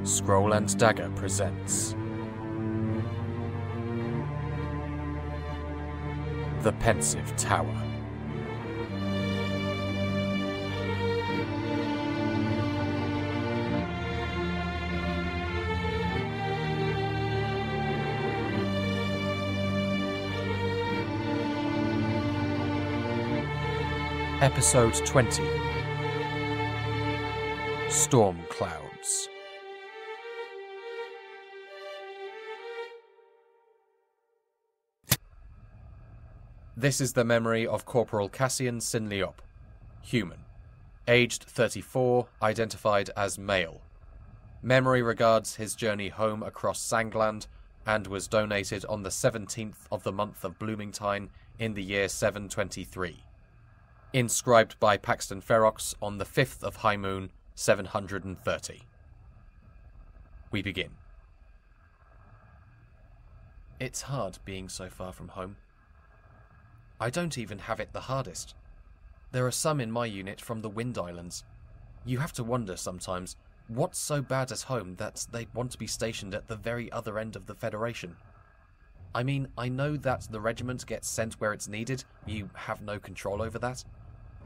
Scroll and Dagger presents The Pensive Tower. Episode 20. Storm Clouds. This is the memory of Corporal Cassian SinLeop, human, aged 34, identified as male. Memory regards his journey home across Sangland and was donated on the 17th of the month of Bloomingtine in the year 723. Inscribed by Paxton Ferox on the 5th of High Moon, 730. We begin. It's hard being so far from home. I don't even have it the hardest. There are some in my unit from the Wind Islands. You have to wonder sometimes, what's so bad at home that they'd want to be stationed at the very other end of the Federation? I mean, I know that the regiment gets sent where it's needed, you have no control over that.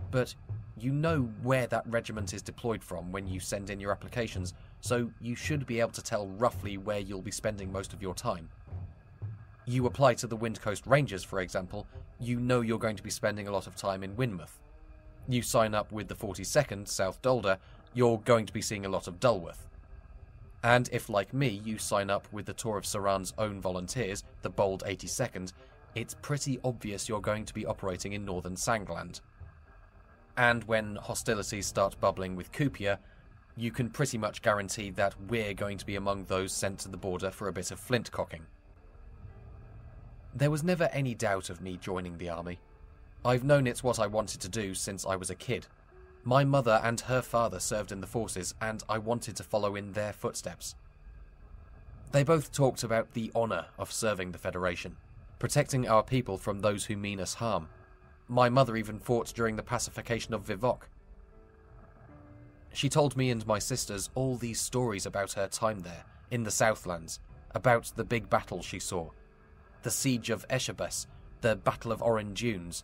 But you know where that regiment is deployed from when you send in your applications, so you should be able to tell roughly where you'll be spending most of your time. You apply to the Wind Coast Rangers, for example, you know you're going to be spending a lot of time in Winmouth. You sign up with the 42nd, South Dolder, you're going to be seeing a lot of Dulworth. And if, like me, you sign up with the Tour of Saran's own volunteers, the Bold 82nd, it's pretty obvious you're going to be operating in northern Sangland. And when hostilities start bubbling with Kupia, you can pretty much guarantee that we're going to be among those sent to the border for a bit of flint cocking. There was never any doubt of me joining the army. I've known it's what I wanted to do since I was a kid. My mother and her father served in the forces, and I wanted to follow in their footsteps. They both talked about the honour of serving the Federation, protecting our people from those who mean us harm. My mother even fought during the pacification of Vivok. She told me and my sisters all these stories about her time there, in the Southlands, about the big battles she saw. The Siege of Eshabas, the Battle of Oran Dunes.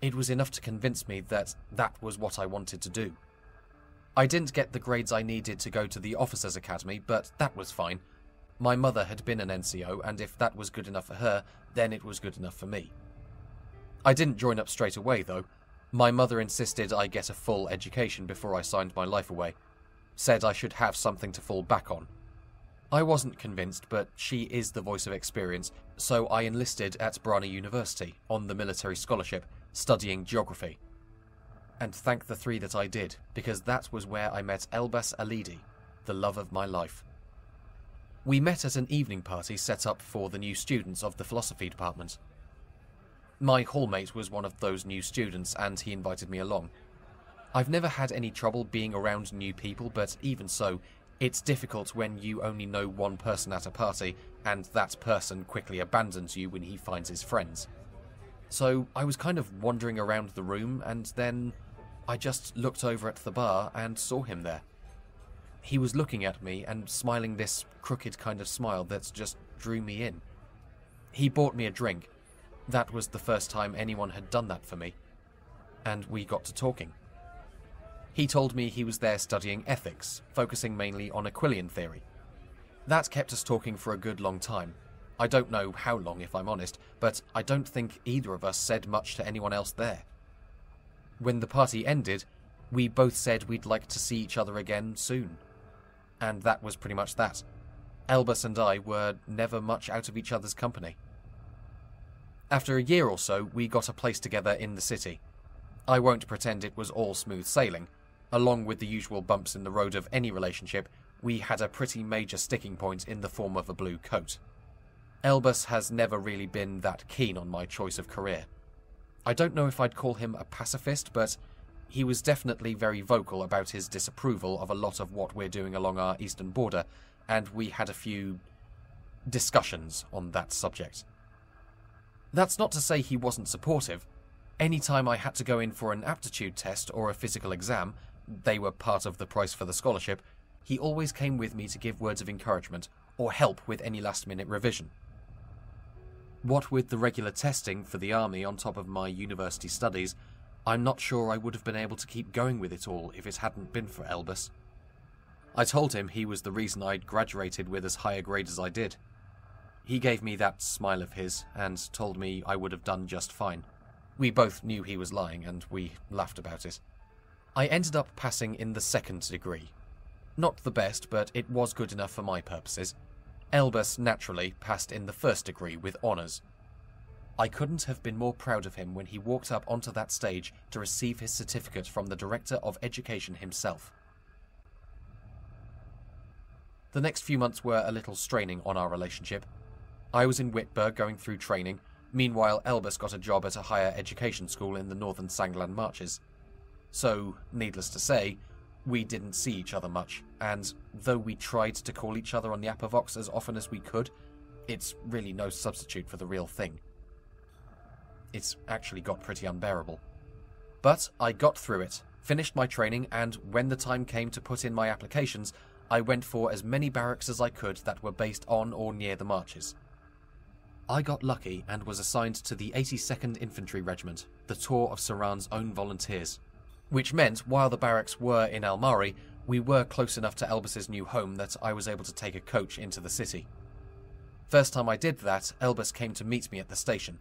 It was enough to convince me that that was what I wanted to do. I didn't get the grades I needed to go to the Officers' Academy, but that was fine. My mother had been an NCO, and if that was good enough for her, then it was good enough for me. I didn't join up straight away, though. My mother insisted I get a full education before I signed my life away. Said I should have something to fall back on. I wasn't convinced, but she is the voice of experience, so I enlisted at Brana University on the military scholarship, studying geography. And thank the three that I did, because that was where I met Elbas Alidi, the love of my life. We met at an evening party set up for the new students of the philosophy department. My hallmate was one of those new students, and he invited me along. I've never had any trouble being around new people, but even so, it's difficult when you only know one person at a party, and that person quickly abandons you when he finds his friends. So I was kind of wandering around the room, and then I just looked over at the bar and saw him there. He was looking at me and smiling this crooked kind of smile that just drew me in. He bought me a drink. That was the first time anyone had done that for me. And we got to talking. He told me he was there studying ethics, focusing mainly on Aquilian theory. That kept us talking for a good long time. I don't know how long, if I'm honest, but I don't think either of us said much to anyone else there. When the party ended, we both said we'd like to see each other again soon. And that was pretty much that. Elbas and I were never much out of each other's company. After a year or so, we got a place together in the city. I won't pretend it was all smooth sailing. Along with the usual bumps in the road of any relationship, we had a pretty major sticking point in the form of a blue coat. Elbas has never really been that keen on my choice of career. I don't know if I'd call him a pacifist, but he was definitely very vocal about his disapproval of a lot of what we're doing along our eastern border, and we had a few discussions on that subject. That's not to say he wasn't supportive. Anytime I had to go in for an aptitude test or a physical exam, they were part of the price for the scholarship, he always came with me to give words of encouragement or help with any last-minute revision. What with the regular testing for the army on top of my university studies, I'm not sure I would have been able to keep going with it all if it hadn't been for Elbus. I told him he was the reason I'd graduated with as high a grade as I did. He gave me that smile of his and told me I would have done just fine. We both knew he was lying and we laughed about it. I ended up passing in the 2nd degree. Not the best, but it was good enough for my purposes. Elbus, naturally, passed in the 1st degree with honours. I couldn't have been more proud of him when he walked up onto that stage to receive his certificate from the Director of Education himself. The next few months were a little straining on our relationship. I was in Whitburg going through training. Meanwhile, Elbus got a job at a higher education school in the northern Sangland marches. So, needless to say, we didn't see each other much, and though we tried to call each other on the Apavox as often as we could, it's really no substitute for the real thing. It's actually got pretty unbearable. But I got through it, finished my training, and when the time came to put in my applications, I went for as many barracks as I could that were based on or near the marches. I got lucky and was assigned to the 82nd Infantry Regiment, the Tour of Saran's own volunteers, which meant while the barracks were in Almari, we were close enough to Elbus's new home that I was able to take a coach into the city. First time I did that, Elbus came to meet me at the station.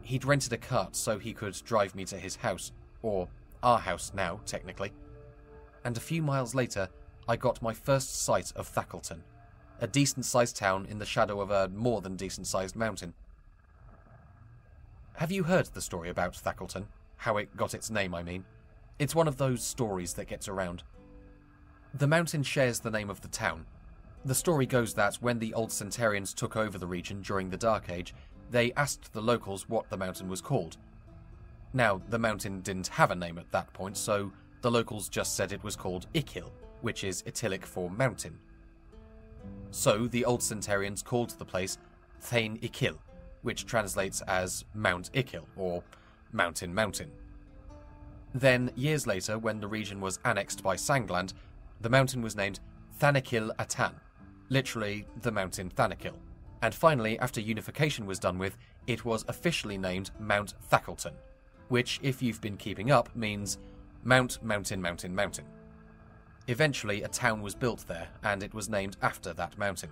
He'd rented a cart so he could drive me to his house, or our house now, technically. And a few miles later, I got my first sight of Thackleton, a decent-sized town in the shadow of a more than decent-sized mountain. Have you heard the story about Thackleton? How it got its name, I mean. It's one of those stories that gets around. The mountain shares the name of the town. The story goes that when the old Centurions took over the region during the Dark Age, they asked the locals what the mountain was called. Now, the mountain didn't have a name at that point, so the locals just said it was called Ichil, which is Italic for mountain. So the old Centurions called the place Thain Ichil, which translates as Mount Ichil, or Mountain Mountain. Then, years later, when the region was annexed by Sangland, the mountain was named Thanakil Atan, literally the mountain Thanakil. And finally, after unification was done with, it was officially named Mount Thackleton, which, if you've been keeping up, means Mount, Mountain, Mountain, Mountain. Eventually, a town was built there, and it was named after that mountain.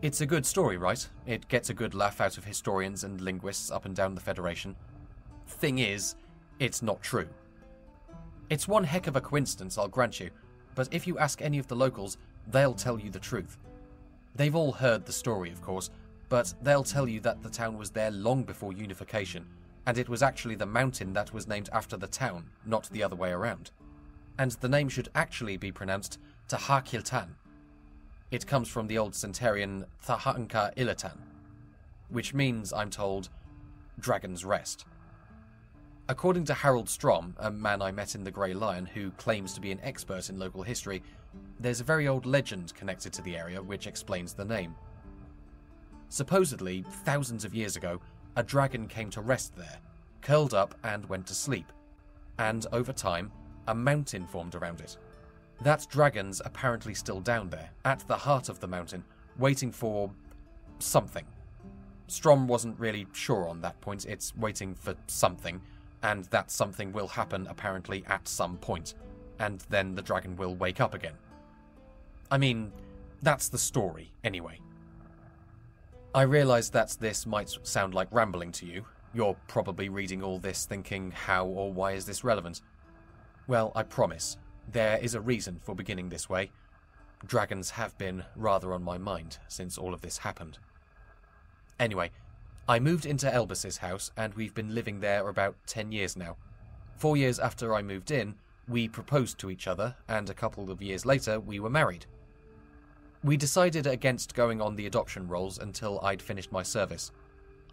It's a good story, right? It gets a good laugh out of historians and linguists up and down the Federation. Thing is, it's not true. It's one heck of a coincidence, I'll grant you, but if you ask any of the locals, they'll tell you the truth. They've all heard the story, of course, but they'll tell you that the town was there long before unification, and it was actually the mountain that was named after the town, not the other way around. And the name should actually be pronounced Tahakiltan. It comes from the old Centurion Thahanka Ilatan, which means, I'm told, Dragon's Rest. According to Harold Strom, a man I met in the Grey Lion who claims to be an expert in local history, there's a very old legend connected to the area which explains the name. Supposedly, thousands of years ago, a dragon came to rest there, curled up and went to sleep, and over time, a mountain formed around it. That dragon's apparently still down there, at the heart of the mountain, waiting for something. Strom wasn't really sure on that point. It's waiting for something, and that something will happen apparently at some point, and then the dragon will wake up again. I mean, that's the story, anyway. I realise that this might sound like rambling to you. You're probably reading all this thinking, how or why is this relevant? Well, I promise, there is a reason for beginning this way. Dragons have been rather on my mind since all of this happened. Anyway, I moved into Elbus's house, and we've been living there about 10 years now. 4 years after I moved in, we proposed to each other, and a couple of years later, we were married. We decided against going on the adoption rolls until I'd finished my service.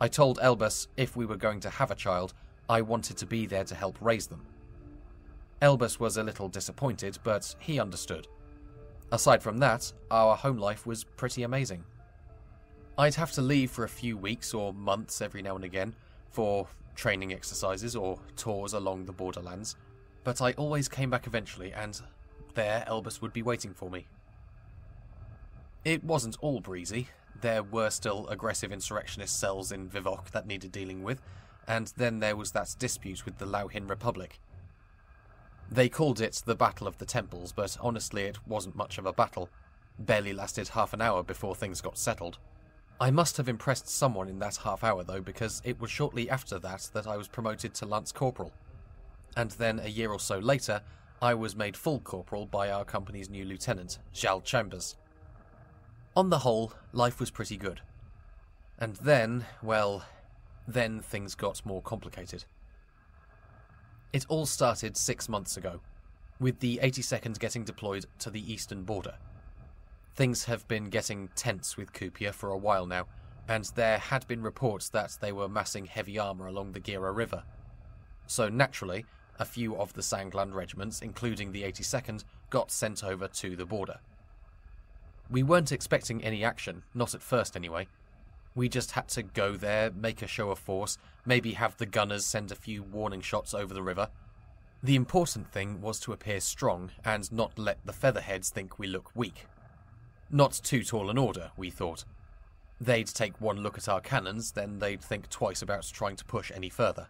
I told Elbus if we were going to have a child, I wanted to be there to help raise them. Elbus was a little disappointed, but he understood. Aside from that, our home life was pretty amazing. I'd have to leave for a few weeks or months every now and again for training exercises or tours along the borderlands, but I always came back eventually, and There, Elbus would be waiting for me. It wasn't all breezy. There were still aggressive insurrectionist cells in Vivok that needed dealing with, and then there was that dispute with the Lauhin Republic. They called it the Battle of the Temples, but honestly it wasn't much of a battle. Barely lasted half an hour before things got settled. I must have impressed someone in that half hour though, because it was shortly after that I was promoted to Lance Corporal. And then a year or so later, I was made full corporal by our company's new lieutenant, Jal Chambers. On the whole, life was pretty good. And then, well, then things got more complicated. It all started 6 months ago, with the 82nd getting deployed to the eastern border. Things have been getting tense with Kupia for a while now, and there had been reports that they were massing heavy armour along the Gira River. So naturally, a few of the Sangland regiments, including the 82nd, got sent over to the border. We weren't expecting any action, not at first anyway. We just had to go there, make a show of force, maybe have the gunners send a few warning shots over the river. The important thing was to appear strong and not let the featherheads think we look weak. Not too tall an order, we thought. They'd take one look at our cannons, then they'd think twice about trying to push any further.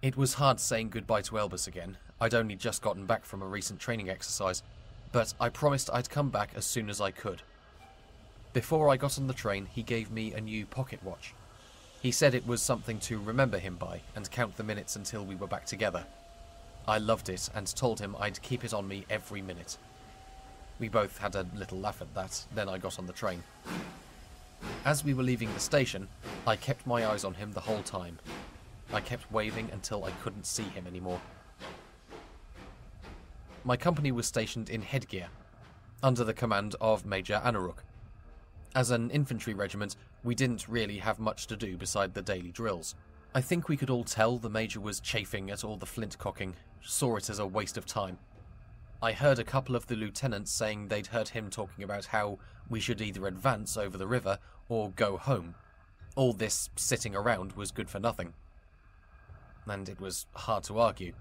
It was hard saying goodbye to Elbus again. I'd only just gotten back from a recent training exercise, but I promised I'd come back as soon as I could. Before I got on the train, he gave me a new pocket watch. He said it was something to remember him by and count the minutes until we were back together. I loved it and told him I'd keep it on me every minute. We both had a little laugh at that, then I got on the train. As we were leaving the station, I kept my eyes on him the whole time. I kept waving until I couldn't see him anymore. My company was stationed in Headgear, under the command of Major Anuruk. As an infantry regiment, we didn't really have much to do beside the daily drills. I think we could all tell the Major was chafing at all the flint cocking, saw it as a waste of time. I heard a couple of the lieutenants saying they'd heard him talking about how we should either advance over the river or go home. All this sitting around was good for nothing. And it was hard to argue.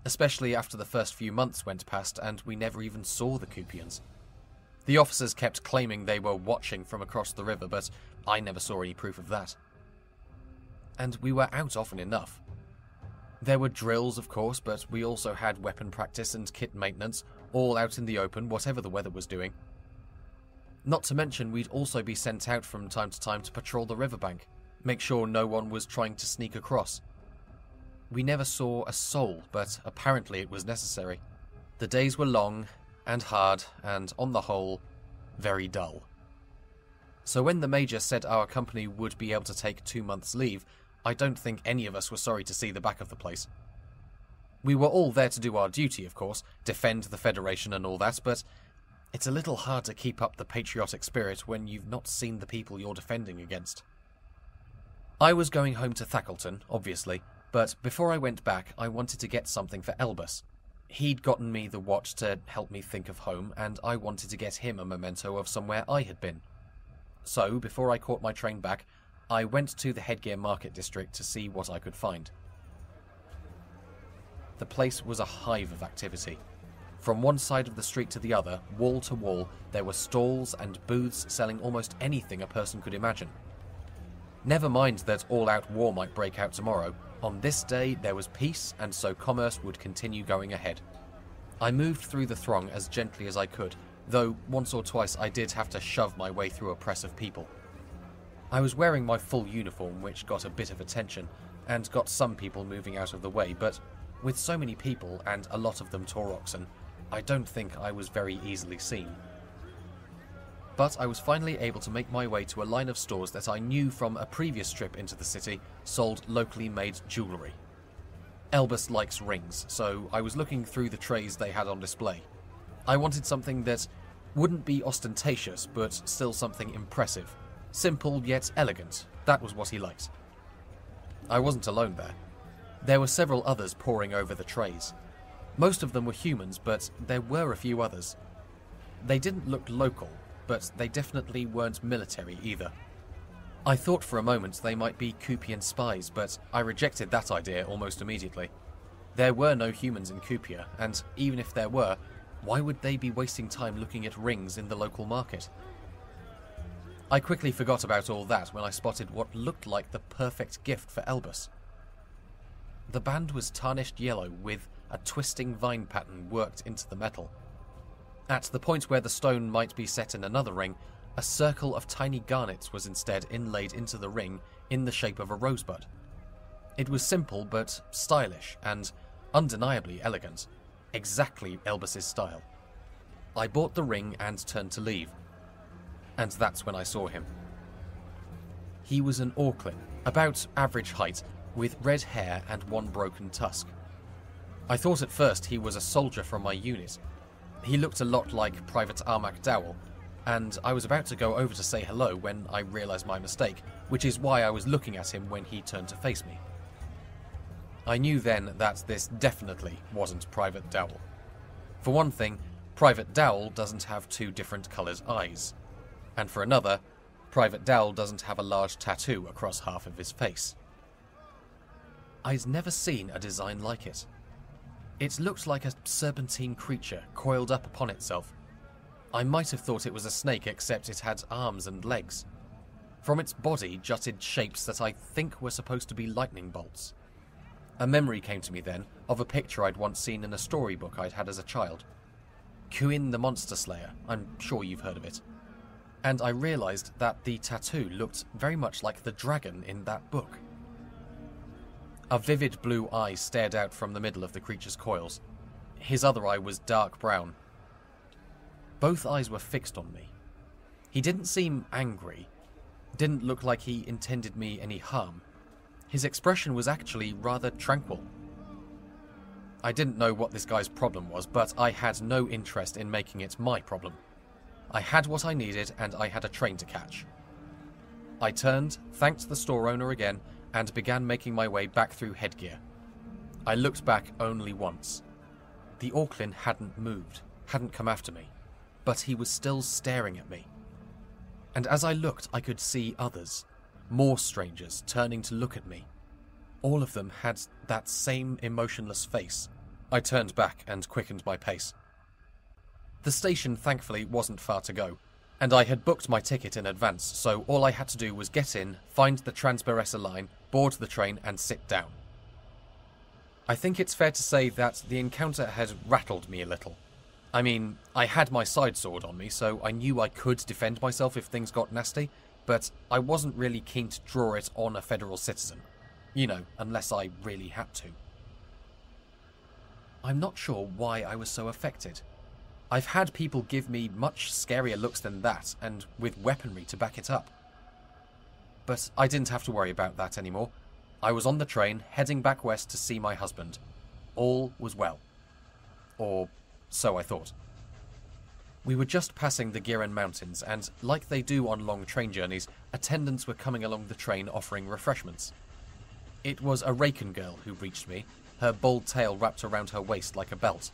Especially after the first few months went past and we never even saw the Kupians. The officers kept claiming they were watching from across the river, but I never saw any proof of that. And we were out often enough. There were drills, of course, but we also had weapon practice and kit maintenance, all out in the open, whatever the weather was doing. Not to mention, we'd also be sent out from time to time to patrol the riverbank, make sure no one was trying to sneak across. We never saw a soul, but apparently it was necessary. The days were long and hard, and on the whole, very dull. So when the Major said our company would be able to take 2 months' leave, I don't think any of us were sorry to see the back of the place. We were all there to do our duty, of course, defend the Federation and all that, but it's a little hard to keep up the patriotic spirit when you've not seen the people you're defending against. I was going home to Thackleton, obviously, but before I went back, I wanted to get something for Elbus. He'd gotten me the watch to help me think of home, and I wanted to get him a memento of somewhere I had been. So, before I caught my train back, I went to the Headgear Market District to see what I could find. The place was a hive of activity. From one side of the street to the other, wall to wall, there were stalls and booths selling almost anything a person could imagine. Never mind that all-out war might break out tomorrow. On this day, there was peace, and so commerce would continue going ahead. I moved through the throng as gently as I could, though once or twice I did have to shove my way through a press of people. I was wearing my full uniform, which got a bit of attention, and got some people moving out of the way, but with so many people, and a lot of them Tauroxan, I don't think I was very easily seen. But I was finally able to make my way to a line of stores that I knew from a previous trip into the city sold locally made jewellery. Elbus likes rings, so I was looking through the trays they had on display. I wanted something that wouldn't be ostentatious, but still something impressive. Simple yet elegant, that was what he liked. I wasn't alone there. There were several others poring over the trays. Most of them were humans, but there were a few others. They didn't look local, but they definitely weren't military either. I thought for a moment they might be Kupian spies, but I rejected that idea almost immediately. There were no humans in Kupia, and even if there were, Why would they be wasting time looking at rings in the local market? I quickly forgot about all that when I spotted what looked like the perfect gift for Elbus. The band was tarnished yellow with a twisting vine pattern worked into the metal. At the point where the stone might be set in another ring, a circle of tiny garnets was instead inlaid into the ring in the shape of a rosebud. It was simple but stylish and undeniably elegant, exactly Elbus's style. I bought the ring and turned to leave, and that's when I saw him. He was an Orklin, about average height, with red hair and one broken tusk. I thought at first he was a soldier from my unit. He looked a lot like Private Armac Dowell, and I was about to go over to say hello when I realised my mistake, which is why I was looking at him when he turned to face me. I knew then that this definitely wasn't Private Dowell. For one thing, Private Dowell doesn't have two different coloured eyes, and for another, Private Dowell doesn't have a large tattoo across half of his face. I'd never seen a design like it. It looked like a serpentine creature coiled up upon itself. I might have thought it was a snake, except it had arms and legs. From its body jutted shapes that I think were supposed to be lightning bolts. A memory came to me then of a picture I'd once seen in a storybook I'd had as a child. Cuin the Monster Slayer, I'm sure you've heard of it. And I realised that the tattoo looked very much like the dragon in that book. A vivid blue eye stared out from the middle of the creature's coils. His other eye was dark brown. Both eyes were fixed on me. He didn't seem angry, didn't look like he intended me any harm. His expression was actually rather tranquil. I didn't know what this guy's problem was, but I had no interest in making it my problem. I had what I needed, and I had a train to catch. I turned, thanked the store owner again, and began making my way back through headgear. I looked back only once. The Orklin hadn't moved, hadn't come after me, but he was still staring at me. And as I looked, I could see others, more strangers, turning to look at me. All of them had that same emotionless face. I turned back and quickened my pace. The station, thankfully, wasn't far to go, and I had booked my ticket in advance, so all I had to do was get in, find the Trans-Baressa line, board the train, and sit down. I think it's fair to say that the encounter had rattled me a little. I mean, I had my side sword on me, so I knew I could defend myself if things got nasty, but I wasn't really keen to draw it on a federal citizen. You know, unless I really had to. I'm not sure why I was so affected. I've had people give me much scarier looks than that, and with weaponry to back it up. But I didn't have to worry about that anymore. I was on the train, heading back west to see my husband. All was well. Or so I thought. We were just passing the Giran Mountains, and like they do on long train journeys, attendants were coming along the train offering refreshments. It was a Raken girl who reached me, her bald tail wrapped around her waist like a belt.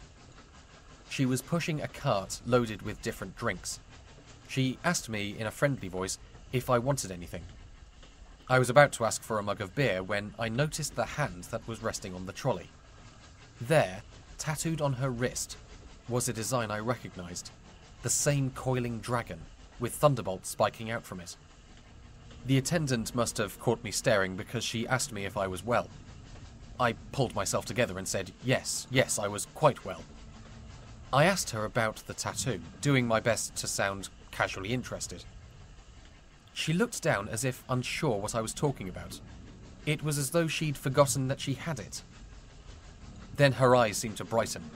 She was pushing a cart loaded with different drinks. She asked me in a friendly voice if I wanted anything. I was about to ask for a mug of beer when I noticed the hand that was resting on the trolley. There, tattooed on her wrist, was a design I recognised. The same coiling dragon, with thunderbolts spiking out from it. The attendant must have caught me staring because she asked me if I was well. I pulled myself together and said, yes, I was quite well. I asked her about the tattoo, doing my best to sound casually interested. She looked down as if unsure what I was talking about. It was as though she'd forgotten that she had it. Then her eyes seemed to brighten.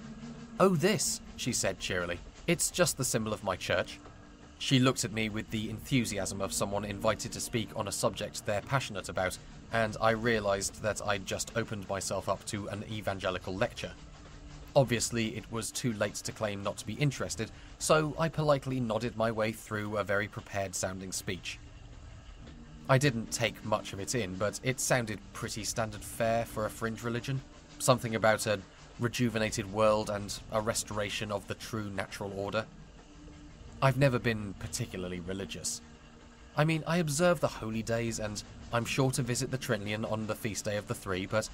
"Oh, this," she said cheerily. "It's just the symbol of my church." She looked at me with the enthusiasm of someone invited to speak on a subject they're passionate about, and I realised that I'd just opened myself up to an evangelical lecture. Obviously, it was too late to claim not to be interested, so I politely nodded my way through a very prepared-sounding speech. I didn't take much of it in, but it sounded pretty standard fare for a fringe religion. Something about a rejuvenated world and a restoration of the true natural order. I've never been particularly religious. I mean, I observe the holy days, and I'm sure to visit the Trinlian on the feast day of the Three, but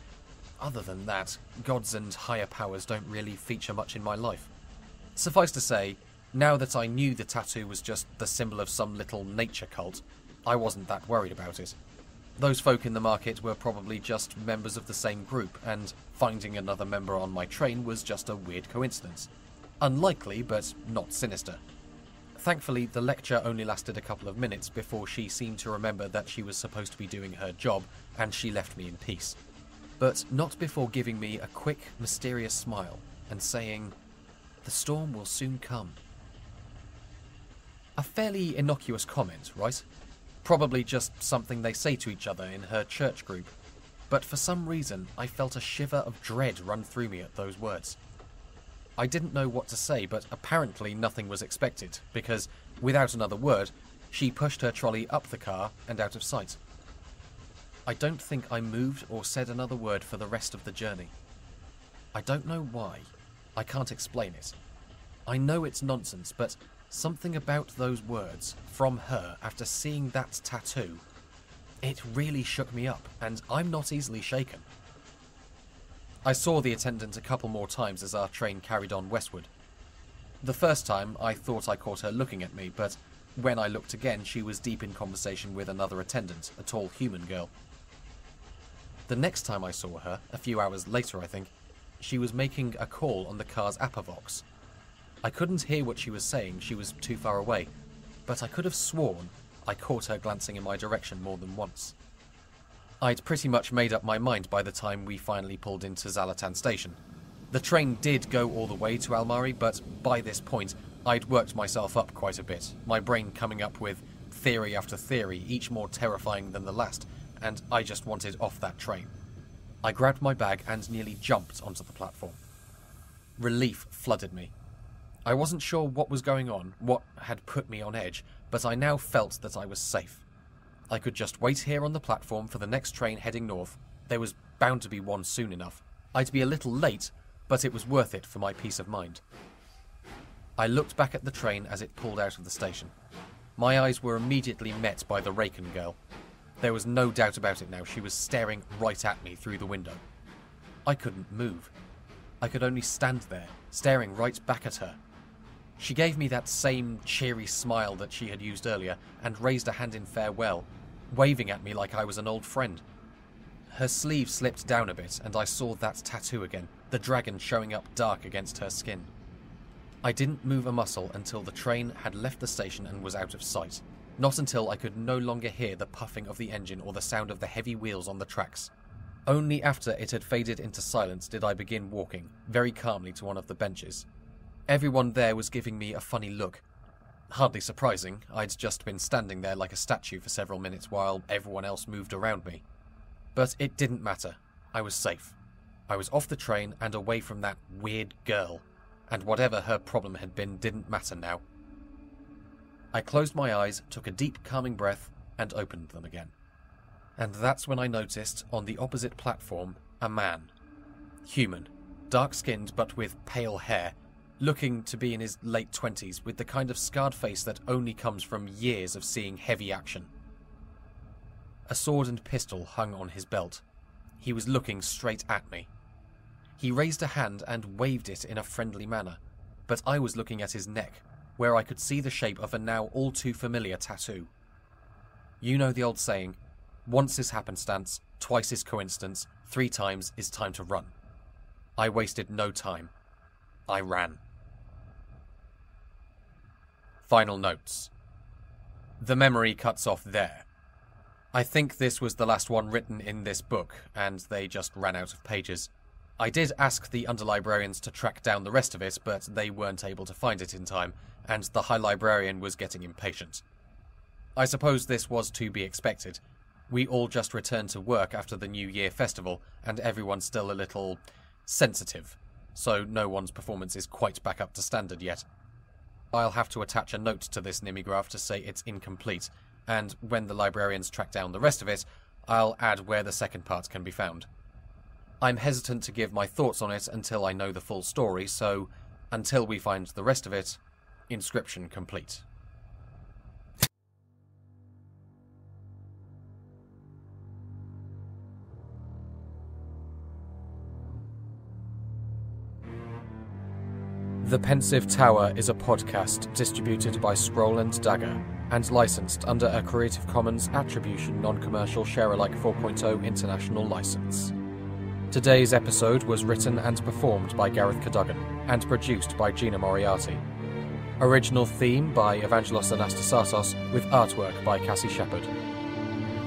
other than that, gods and higher powers don't really feature much in my life. Suffice to say, now that I knew the tattoo was just the symbol of some little nature cult, I wasn't that worried about it. Those folk in the market were probably just members of the same group, and finding another member on my train was just a weird coincidence. Unlikely, but not sinister. Thankfully, the lecture only lasted a couple of minutes before she seemed to remember that she was supposed to be doing her job, and she left me in peace. But not before giving me a quick, mysterious smile and saying, "The storm will soon come." A fairly innocuous comment, right? Probably just something they say to each other in her church group. But for some reason, I felt a shiver of dread run through me at those words. I didn't know what to say, but apparently nothing was expected, because, without another word, she pushed her trolley up the car and out of sight. I don't think I moved or said another word for the rest of the journey. I don't know why. I can't explain it. I know it's nonsense, but something about those words from her after seeing that tattoo, it really shook me up, and I'm not easily shaken. I saw the attendant a couple more times as our train carried on westward. The first time, I thought I caught her looking at me, but when I looked again, she was deep in conversation with another attendant, a tall human girl. The next time I saw her, a few hours later I think, she was making a call on the car's Vox. I couldn't hear what she was saying, she was too far away, but I could have sworn I caught her glancing in my direction more than once. I'd pretty much made up my mind by the time we finally pulled into Zalatan station. The train did go all the way to Almari, but by this point I'd worked myself up quite a bit, my brain coming up with theory after theory, each more terrifying than the last, and I just wanted off that train. I grabbed my bag and nearly jumped onto the platform. Relief flooded me. I wasn't sure what was going on, what had put me on edge, but I now felt that I was safe. I could just wait here on the platform for the next train heading north. There was bound to be one soon enough. I'd be a little late, but it was worth it for my peace of mind. I looked back at the train as it pulled out of the station. My eyes were immediately met by the Raken girl. There was no doubt about it now, she was staring right at me through the window. I couldn't move. I could only stand there, staring right back at her. She gave me that same cheery smile that she had used earlier and raised a hand in farewell, waving at me like I was an old friend. Her sleeve slipped down a bit and I saw that tattoo again, the dragon showing up dark against her skin. I didn't move a muscle until the train had left the station and was out of sight, not until I could no longer hear the puffing of the engine or the sound of the heavy wheels on the tracks. Only after it had faded into silence did I begin walking, very calmly to one of the benches. Everyone there was giving me a funny look. Hardly surprising, I'd just been standing there like a statue for several minutes while everyone else moved around me. But it didn't matter. I was safe. I was off the train and away from that weird girl, and whatever her problem had been didn't matter now. I closed my eyes, took a deep, calming breath, and opened them again. And that's when I noticed, on the opposite platform, a man. Human, dark-skinned but with pale hair, looking to be in his late 20s, with the kind of scarred face that only comes from years of seeing heavy action. A sword and pistol hung on his belt. He was looking straight at me. He raised a hand and waved it in a friendly manner, but I was looking at his neck, where I could see the shape of a now all too familiar tattoo. You know the old saying, once is happenstance, twice is coincidence, 3 times is time to run. I wasted no time. I ran. Final notes. The memory cuts off there. I think this was the last one written in this book, and they just ran out of pages. I did ask the underlibrarians to track down the rest of it, but they weren't able to find it in time, and the High Librarian was getting impatient. I suppose this was to be expected. We all just returned to work after the New Year festival, and everyone's still a little sensitive, so no one's performance is quite back up to standard yet. I'll have to attach a note to this mimeograph to say it's incomplete, and when the librarians track down the rest of it, I'll add where the second part can be found. I'm hesitant to give my thoughts on it until I know the full story, so until we find the rest of it, inscription complete. The Pensive Tower is a podcast distributed by Scroll and Dagger and licensed under a Creative Commons Attribution Non-Commercial Share-alike 4.0 International License. Today's episode was written and performed by Gareth Cadogan and produced by Gina Moriarty. Original theme by Evangelos Anastasatos with artwork by Cassie Shepherd.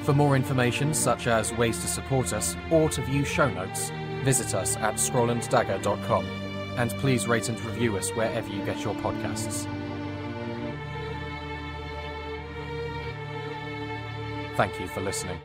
For more information such as ways to support us or to view show notes, visit us at scrollanddagger.com and please rate and review us wherever you get your podcasts. Thank you for listening.